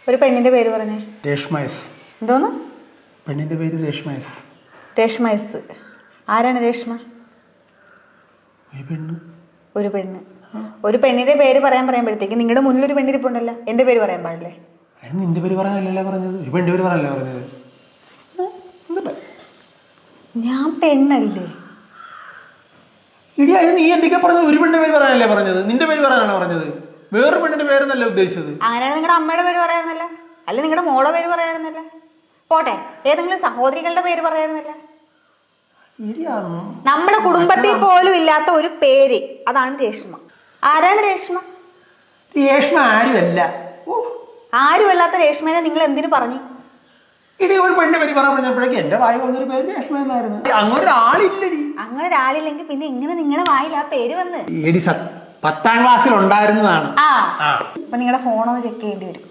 ഒരു പെണ്ണിന്റെ പേര് പറഞ്ഞേ. രേഷ്മ എസ്. എന്തോന്ന്? പെണ്ണിന്റെ പേര് രേഷ്മ എസ്. രേഷ്മ എസ്. ആരാണ് രേഷ്മ? ഒരു പെണ്ണ്. ഒരു പെണ്ണ്. ഒരു പെണ്ണിന്റെ പേര് പറയുമ്പോഴത്തേക്ക് നിങ്ങളുടെ മുന്നിൽ ഒരു പെണ്ണിരിപ്പുണ്ടല്ലോ, എന്റെ പേര് പറയാൻ പാടില്ലേ? നിന്റെ പേര് പറയാനല്ലേ പറഞ്ഞത്, ഒരു പെണ്ണിന്റെ പേര് പറയാനല്ലേ പറഞ്ഞത്. ഞാൻ പെണ്ണല്ലേ? ഇടി അതിന് നീ എന്തൊക്കെയാ പറഞ്ഞത്? ഒരു പെണ്ണിന്റെ പേര് പറയാനല്ലേ പറഞ്ഞത്, നിന്റെ പേര് പറയാനാണോ പറഞ്ഞത്? വേറൊരു പെണ്ണിന്റെ പേരെന്നല്ല ഉദ്ദേശിച്ചത്. അങ്ങനെയാണ് നിങ്ങളുടെ അമ്മയുടെ പേര് പറയാറുന്നല്ല, അല്ല നിങ്ങളുടെ മോടെ പേര് പറയാറുന്നല്ല, പോട്ടെ ഏതെങ്കിലും സഹോദരികളുടെ പേര് പറയാറുന്നല്ല. നമ്മുടെ കുടുംബത്തിൽ പോലും ഇല്ലാത്ത ഒരു പേര്, അതാണ് രേഷ്മ. ആരാണ് രേഷ്മ? രേഷ്മ ആരുമല്ല. ആരുമല്ലാത്ത രേഷ്മേനെ നിങ്ങൾ എന്തിനു പറഞ്ഞു? ഇടി ഒരു പെണ്ണിന്റെ പേര് പറയാൻ പറഞ്ഞപ്പോഴേക്കും എന്റെ വായി വന്നൊരു പേര് രേഷ്മ എന്നായിരുന്നു. അങ്ങനെ ഒരാളില്ലടി. അങ്ങനെ ഒരാളില്ലെങ്കിൽ പിന്നെ എങ്ങനെ നിങ്ങളുടെ വായിൽ ആ പേര് വന്ന്? 10ാം ക്ലാസ്സിൽ ഉണ്ടായിരുന്നതാണ്. അപ്പൊ നിങ്ങളുടെ ഫോണൊന്ന് ചെക്ക് ചെയ്യേണ്ടി വരും.